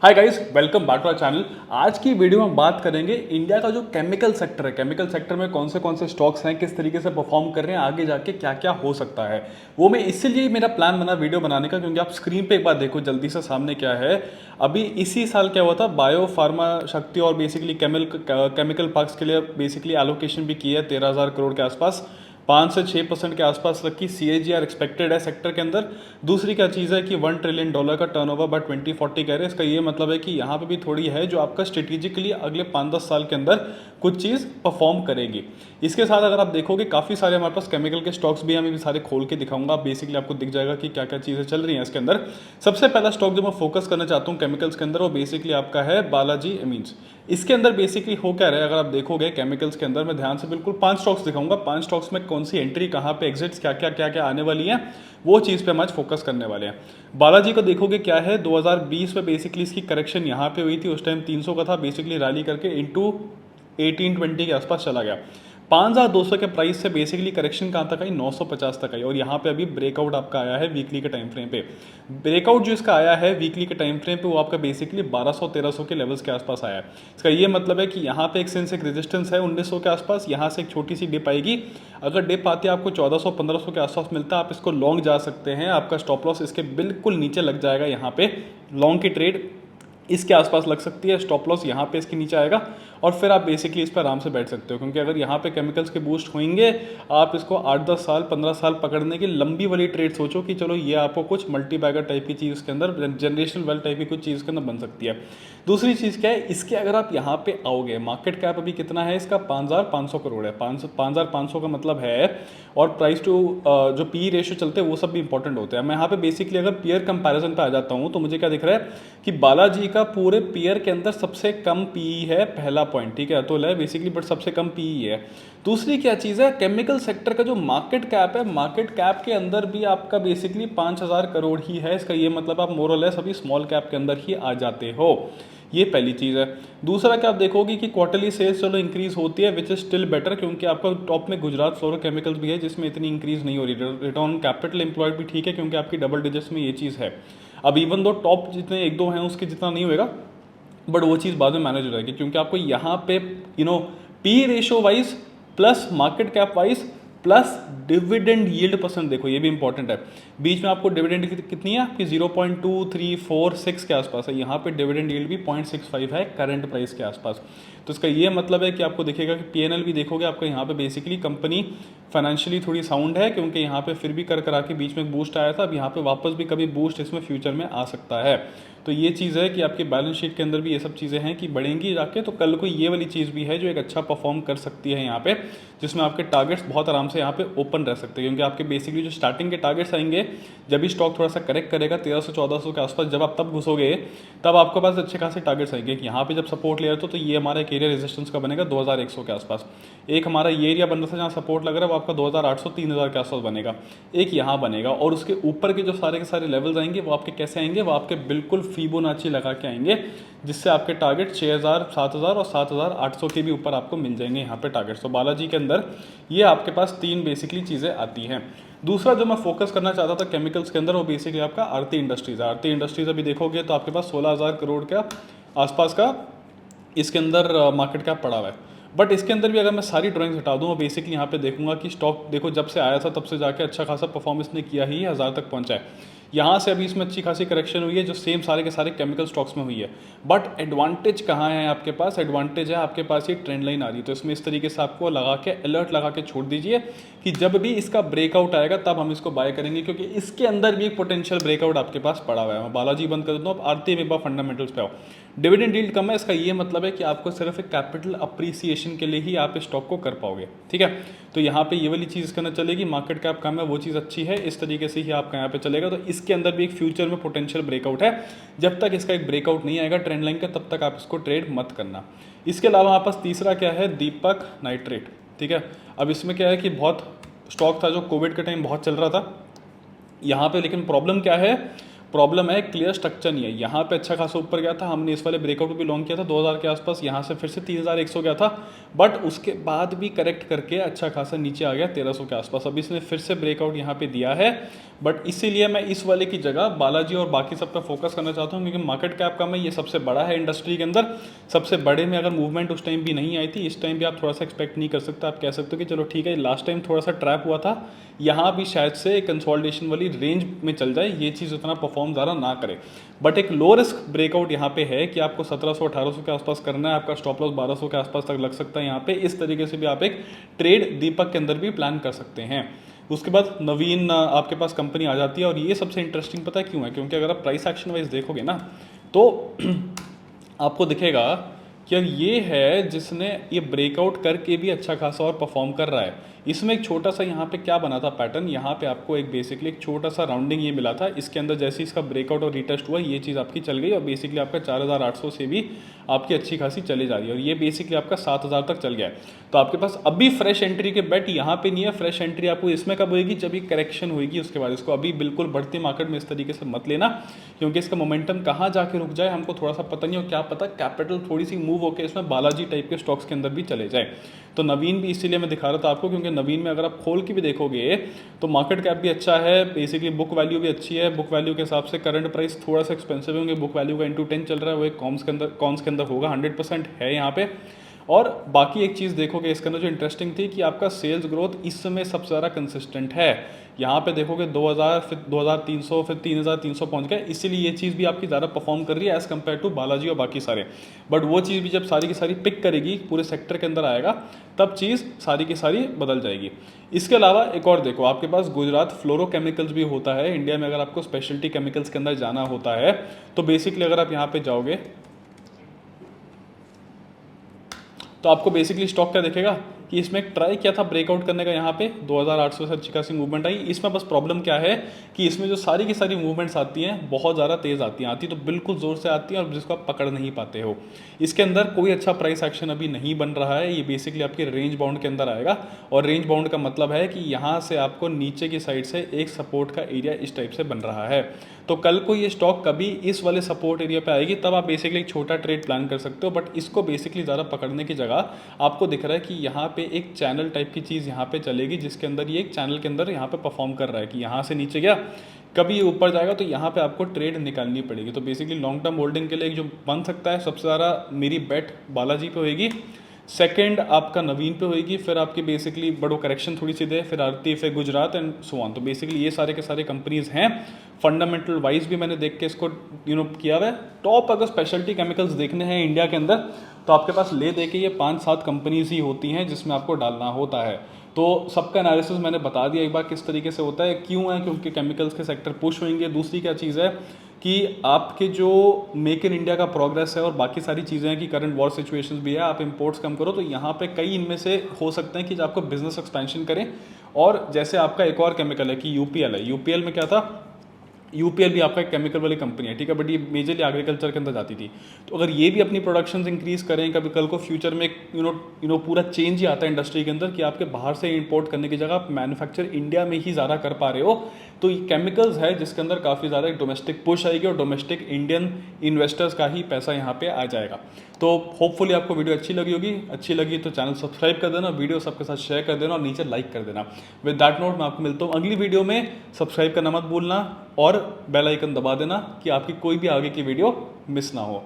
Hi guys, welcome back to our channel. आज की video में हम बात करेंगे इंडिया का जो केमिकल सेक्टर है, केमिकल सेक्टर में कौन से स्टॉक्स हैं, किस तरीके से परफॉर्म कर रहे हैं, आगे जाके क्या क्या हो सकता है। वो मैं इसीलिए मेरा प्लान बना वीडियो बनाने का, क्योंकि आप स्क्रीन पे एक बार देखो जल्दी से सामने क्या है। अभी इसी साल क्या हुआ था, बायो फार्मा शक्ति और बेसिकली केमिकल पार्क्स के लिए बेसिकली एलोकेशन भी की है 13,000 करोड़ के आसपास। 5 से 6% के आसपास तक की CAGR एक्सपेक्टेड है सेक्टर के अंदर। दूसरी क्या चीज़ है कि $1 ट्रिलियन का टर्नओवर बाय 2040 कह रहे हैं। इसका ये मतलब है कि यहाँ पे भी थोड़ी है जो आपका स्ट्रेटेजिकली अगले 5-10 साल के अंदर कुछ चीज़ परफॉर्म करेगी। इसके साथ अगर आप देखोगे काफ़ी सारे हमारे पास केमिकल के स्टॉक्स भी हैं, मैं भी सारे खोल के दिखाऊंगा। बेसिकली आपको दिख जाएगा कि क्या क्या चीज़ें चल रही हैं इसके अंदर। सबसे पहला स्टॉक जो मैं फोकस करना चाहता हूँ केमिकल्स के अंदर, वो बेसिकली आपका है बालाजी एमीन्स। इसके अंदर बेसिकली हो क्या रहा है, अगर आप देखोगे केमिकल्स के अंदर, मैं ध्यान से बिल्कुल 5 स्टॉक्स दिखाऊंगा। 5 स्टॉक्स में कौन सी एंट्री, कहाँ पे एग्जिट्स, क्या क्या आने वाली है, वो चीज़ पे हम आज फोकस करने वाले हैं। बालाजी को देखोगे क्या है, 2020 में बेसिकली इसकी करेक्शन यहाँ पे हुई थी। उस टाइम 300 का था, बेसिकली रैली करके इनटू 1820 के आसपास चला गया। 5,200 के प्राइस से बेसिकली करेक्शन कहाँ तक आई, 950 तक आई। और यहाँ पे अभी ब्रेकआउट आपका आया है वीकली के टाइम फ्रेम पे। ब्रेकआउट जो इसका आया है वीकली के टाइम फ्रेम पे, वो आपका बेसिकली 1200-1300 के लेवल्स के आसपास आया है। इसका ये मतलब है कि यहाँ पे एक रेजिस्टेंस है 1900 के आसपास। यहाँ से एक छोटी सी डिप आएगी। अगर डिप आती है आपको 1400-1500 के आसपास मिलता है, आप इसको लॉन्ग जा सकते हैं। आपका स्टॉप लॉस इसके बिल्कुल नीचे लग जाएगा। यहाँ पे लॉन्ग की ट्रेड इसके आसपास लग सकती है। स्टॉप लॉस यहाँ पे इसके नीचे आएगा और फिर आप बेसिकली इस पर आराम से बैठ सकते हो, क्योंकि अगर यहाँ पे केमिकल्स के बूस्ट होंगे, आप इसको 8-10 साल 15 साल पकड़ने की लंबी वाली ट्रेड सोचो कि चलो ये आपको कुछ मल्टी बैगर टाइप की चीज़ के अंदअंदर, जनरेशनल वेल्थ टाइप की कुछ चीज़ के अंदर बन सकती है। दूसरी चीज़ क्या है, इसके अगर आप यहाँ पे आओगे, मार्केट कैप अभी कितना है इसका, 5,500 करोड़ है। 5,500 का मतलब है, और प्राइस टू जो पी रेशियो चलते हैं वो सब भी इंपॉर्टेंट होते हैं। मैं यहाँ पे बेसिकली अगर पीयर कंपैरिजन पे आ जाता हूँ, तो मुझे क्या दिख रहा है कि बालाजी का पूरे पीयर के अंदर सबसे कम पीई है, पहला पॉइंट, ठीक है। तो है बेसिकली, बट सबसे कम पीई है। दूसरी क्या चीज़ है, केमिकल सेक्टर का जो मार्केट कैप है, मार्केट कैप के अंदर भी आपका बेसिकली 5,000 करोड़ ही है। इसका ये मतलब आप मोर और लेस अभी स्मॉल कैप के अंदर ही आ जाते हो। ये पहली चीज़ है। दूसरा क्या आप देखोगे कि क्वार्टरली सेल्स चलो इंक्रीज होती है, विच इज स्टिल बेटर, क्योंकि आपका टॉप में गुजरात फ्लोरोकेमिकल्स भी है जिसमें इतनी इंक्रीज नहीं हो रही। रिटर्न ऑन कैपिटल एम्प्लॉयड भी ठीक है, क्योंकि आपकी डबल डिजिट्स में ये चीज़ है। अब इवन दो टॉप जितने एक दो हैं उसके जितना नहीं होएगा, बट वो चीज़ बाद में मैनेज हो जाएगी, क्योंकि आपको यहाँ पे P ratio wise plus market cap wise plus dividend yield percent, देखो ये भी इंपॉर्टेंट है। बीच में आपको डिविडेंड कितनी है आपकी, 0.2346 के आसपास है। यहाँ पे डिविडेंड यील्ड भी 0.65 है करंट प्राइस के आसपास। तो इसका ये मतलब है कि आपको दिखेगा कि PNL भी देखोगे, आपको यहाँ पे बेसिकली कंपनी फाइनेंशियली थोड़ी साउंड है, क्योंकि यहाँ पे फिर भी कर करा के बीच में बूस्ट आया था। अब यहाँ पे वापस भी कभी बूस्ट इसमें फ्यूचर में आ सकता है। तो ये चीज़ है कि आपके बैलेंस शीट के अंदर भी ये सब चीज़ें हैं कि बढ़ेंगी जाके। तो कल को ये वाली चीज़ भी है जो एक अच्छा परफॉर्म कर सकती है यहाँ पे, जिसमें आपके टारगेट्स बहुत आराम से यहाँ पे ओपन रह सकते हैं, क्योंकि आपके बेसिकली जो स्टार्टिंग के टारगेट्स आएंगे, जब भी स्टॉक थोड़ा सा करेक्ट करेगा 1300-1400 के आसपास, जब आप तब घुसोगे, तब आपके पास अच्छे खासे टारगेट्स आएंगे कि यहाँ पे जब सपोर्ट ले रहे तो ये हमारा एक एरिया रेजिस्टेंस का बनेगा 2100 के आसपास। एक हमारा ये एरिया बन रहा था जहाँ सपोर्ट लग रहा है, वो आपका 2800-3000 के आसपास बनेगा। एक यहाँ बनेगा, और उसके ऊपर के जो सारे के सारे लेवल्स आएंगे वो आपके कैसे आएंगे, वो आपके बिल्कुल फिबोनाची लगा के आएंगे, जिससे आपके टारगेट 6,000, 7,000 और 7,800 के भी ऊपर आपको मिल जाएंगे यहाँ पे टारगेट्स। तो बालाजी के अंदर ये आपके पास 3 बेसिकली चीज़ें आती हैं। दूसरा जो मैं फोकस करना चाहता था केमिकल्स के अंदर, वो बेसिकली आपका आरती इंडस्ट्रीज है। आरती इंडस्ट्रीज अभी देखोगे तो आपके पास 16,000 करोड़ का आसपास का इसके अंदर मार्केट कैप पड़ा हुआ है। बट इसके अंदर भी अगर मैं सारी ड्राइंग्स हटा दूँ, बेसिकली यहाँ पे देखूंगा कि स्टॉक देखो जब से आया था तब से जाके अच्छा खासा परफॉर्मेंस ने किया ही 1,000 तक पहुँचा है। यहाँ से अभी इसमें अच्छी खासी करेक्शन हुई है, जो सेम सारे के सारे केमिकल स्टॉक्स में हुई है। बट एडवांटेज कहाँ है आपके पास, एडवांटेज है आपके पास ये ट्रेंड लाइन आ रही है। तो इसमें इस तरीके से आपको लगा के अलर्ट लगा के छोड़ दीजिए कि जब भी इसका ब्रेकआउट आएगा तब हम इसको बाय करेंगे, क्योंकि इसके अंदर भी एक पोटेंशियल ब्रेकआउट आपके पास पड़ा हुआ है। मैं बालाजी बंद कर देता हूँ, अब आरती में एक बार फंडामेंटल्स पे आओ। डिविडेंड यील्ड कम है, इसका ये मतलब है कि आपको सिर्फ एक कैपिटल अप्रिसिएशन के लिए ही आप इस स्टॉक को कर पाओगे, ठीक है। तो यहाँ पे ये वाली चीज़ करना चलेगी, मार्केट कैप कम है वो चीज़ अच्छी है, इस तरीके से ही आपका यहाँ पे चलेगा। तो इसके अंदर भी एक फ्यूचर में पोटेंशियल ब्रेकआउट है। जब तक इसका एक ब्रेकआउट नहीं आएगा ट्रेंड लाइन का, तब तक आप इसको ट्रेड मत करना। इसके अलावा हमारे पास तीसरा क्या है, दीपक नाइट्रेट, ठीक है। अब इसमें क्या है कि बहुत स्टॉक था जो कोविड के टाइम बहुत चल रहा था यहाँ पे, लेकिन प्रॉब्लम क्या है, प्रॉब्लम है, क्लियर स्ट्रक्चर नहीं है। यहाँ पे अच्छा खासा ऊपर गया था, हमने इस वाले ब्रेकआउट को भी लॉन्ग किया था 2000 के आसपास, यहाँ से फिर से 3100 गया था, बट उसके बाद भी करेक्ट करके अच्छा खासा नीचे आ गया 1300 के आसपास। अब इसने फिर से ब्रेकआउट यहाँ पे दिया है, बट इसीलिए मैं इस वाले की जगह बालाजी और बाकी सब पे फोकस करना चाहता हूँ, क्योंकि मार्केट कैप का में ये सबसे बड़ा है इंडस्ट्री के अंदर। सबसे बड़े में अगर मूवमेंट उस टाइम भी नहीं आई थी, इस टाइम भी आप थोड़ा सा एक्सपेक्ट नहीं कर सकते। आप कह सकते हो कि चलो ठीक है, लास्ट टाइम थोड़ा सा ट्रैप हुआ था, यहाँ भी शायद से कंसोलिडेशन वाली रेंज में चल जाए, ये चीज़ उतना परफॉर्म ज़्यादा ना करे। बट एक लो रिस्क ब्रेकआउट यहाँ पे है कि आपको 1700-1800 के आसपास करना है, आपका स्टॉप लॉस 1200 के आसपास तक लग सकता है यहाँ पे। इस तरीके से भी आप एक ट्रेड दीपक के अंदर भी प्लान कर सकते हैं। उसके बाद नवीन आपके पास कंपनी आ जाती है, और ये सबसे इंटरेस्टिंग पता है क्यों है, क्योंकि अगर आप प्राइस एक्शन वाइज देखोगे ना तो आपको दिखेगा कि यार ये है जिसने ये ब्रेकआउट करके भी अच्छा खासा और परफॉर्म कर रहा है। इसमें एक छोटा सा यहाँ पे क्या बना था पैटर्न, यहाँ पे आपको एक बेसिकली एक छोटा सा राउंडिंग ये मिला था, इसके अंदर जैसे इसका ब्रेकआउट और रिटेस्ट हुआ ये चीज़ आपकी चल गई, और बेसिकली आपका 4800 से भी आपकी अच्छी खासी चली जा रही है, और ये बेसिकली आपका 7000 तक चल गया है। तो आपके पास अभी फ्रेश एंट्री के बेट यहाँ पे नहीं है। फ्रेश एंट्री आपको इसमें कब होगी, जब ये करेक्शन होगी उसके बाद। इसको अभी बिल्कुल बढ़ती मार्केट में इस तरीके से मत लेना, क्योंकि इसका मोमेंटम कहाँ जाके रुक जाए हमको थोड़ा सा पता नहीं, और क्या पता कैपिटल थोड़ी सी मूव होकर इसमें बालाजी टाइप के स्टॉक्स के अंदर भी चले जाए। तो नवीन भी इसीलिए मैं दिखा रहा था आपको, क्योंकि नवीन में अगर आप खोल के भी देखोगे तो मार्केट कैप भी अच्छा है, बेसिकली बुक वैल्यू भी अच्छी है। बुक वैल्यू के हिसाब से करंट प्राइस थोड़ा सा एक्सपेंसिव होंगे, बुक वैल्यू का इंटू 10 चल रहा है, वो एक कॉन्स के अंदर होगा, 100% है यहाँ पे। और बाकी एक चीज़ देखोगे इसके अंदर जो इंटरेस्टिंग थी कि आपका सेल्स ग्रोथ इस समय सबसे ज़्यादा कंसिस्टेंट है। यहाँ पे देखोगे 2000, फिर 2300, फिर 3300 पहुँच गए, इसीलिए ये चीज़ भी आपकी ज़्यादा परफॉर्म कर रही है एज़ कम्पेयर टू बालाजी और बाकी सारे। बट वो चीज़ भी जब सारी की सारी पिक करेगी, पूरे सेक्टर के अंदर आएगा, तब चीज़ सारी की सारी बदल जाएगी। इसके अलावा एक और देखो, आपके पास गुजरात फ्लोरोकेमिकल्स भी होता है इंडिया में। अगर आपको स्पेशलिटी केमिकल्स के अंदर जाना होता है तो बेसिकली अगर आप यहाँ पे जाओगे तो आपको बेसिकली स्टॉक क्या दिखेगा कि इसमें एक ट्राई किया था ब्रेकआउट करने का, यहाँ पे 2800 से अच्छी खासी मूवमेंट आई। इसमें बस प्रॉब्लम क्या है कि इसमें जो सारी की सारी मूवमेंट्स आती हैं बहुत ज़्यादा तेज़ आती तो बिल्कुल ज़ोर से आती हैं, और जिसको आप पकड़ नहीं पाते हो। इसके अंदर कोई अच्छा प्राइस एक्शन अभी नहीं बन रहा है, ये बेसिकली आपके रेंज बाउंड के अंदर आएगा। और रेंज बाउंड का मतलब है कि यहाँ से आपको नीचे की साइड से एक सपोर्ट का एरिया इस टाइप से बन रहा है। तो कल को ये स्टॉक कभी इस वाले सपोर्ट एरिया पे आएगी, तब आप बेसिकली एक छोटा ट्रेड प्लान कर सकते हो। बट इसको बेसिकली ज़्यादा पकड़ने की जगह आपको दिख रहा है कि यहाँ पे एक चैनल टाइप की चीज़ यहाँ पे चलेगी, जिसके अंदर ये एक चैनल के अंदर यहाँ पे परफॉर्म कर रहा है कि यहाँ से नीचे गया, कभी ये ऊपर जाएगा तो यहाँ पे आपको ट्रेड निकालनी पड़ेगी। तो बेसिकली लॉन्ग टर्म होल्डिंग के लिए जो बन सकता है, सबसे ज़्यादा मेरी बेट बालाजी पे होगी, सेकंड आपका नवीन पे होगी, फिर आपकी बेसिकली बड़ो करेक्शन थोड़ी सी दे, फिर आती है फिर गुजरात एंड सो ऑन। तो बेसिकली ये सारे के सारे कंपनीज हैं। फंडामेंटल वाइज भी मैंने देख के इसको किया हुआ है। टॉप अगर स्पेशलिटी केमिकल्स देखने हैं इंडिया के अंदर तो आपके पास ले दे के ये 5-7 कंपनीज ही होती हैं जिसमें आपको डालना होता है। तो सबका एनालिसिस मैंने बता दिया एक बार किस तरीके से होता है, क्यों है, क्योंकि केमिकल्स के सेक्टर पुश होंगे। दूसरी क्या चीज़ है कि आपके जो मेक इन इंडिया का प्रोग्रेस है और बाकी सारी चीज़ें हैं कि करंट वॉर सिचुएशंस भी है, आप इंपोर्ट्स कम करो, तो यहाँ पे कई इनमें से हो सकते हैं कि आपको बिजनेस एक्सपेंशन करें। और जैसे आपका एक और केमिकल है कि यूपीएल है, यूपीएल में क्या था, यूपीएल भी आपका एक केमिकल वाली कंपनी है, ठीक है, बट ये मेजरली एग्रीकल्चर के अंदर जाती थी। तो अगर ये भी अपनी प्रोडक्शन इंक्रीज करें, कभी कल को फ्यूचर में पूरा चेंज ही आता है इंडस्ट्री के अंदर कि आपके बाहर से इंपोर्ट करने की जगह आप मैन्युफैक्चर इंडिया में ही ज़्यादा कर पा रहे हो, तो ये केमिकल्स है जिसके अंदर काफ़ी ज़्यादा डोमेस्टिक पुश आएगी और डोमेस्टिक इंडियन इन्वेस्टर्स का ही पैसा यहाँ पे आ जाएगा। तो होपफुली आपको वीडियो अच्छी लगी होगी। अच्छी लगी तो चैनल सब्सक्राइब कर देना, वीडियो सबके साथ शेयर कर देना और नीचे लाइक कर देना। विद दैट नोट मैं आपको मिलता हूँ अगली वीडियो में। सब्सक्राइब करना मत भूलना और बेल आइकन दबा देना कि आपकी कोई भी आगे की वीडियो मिस ना हो।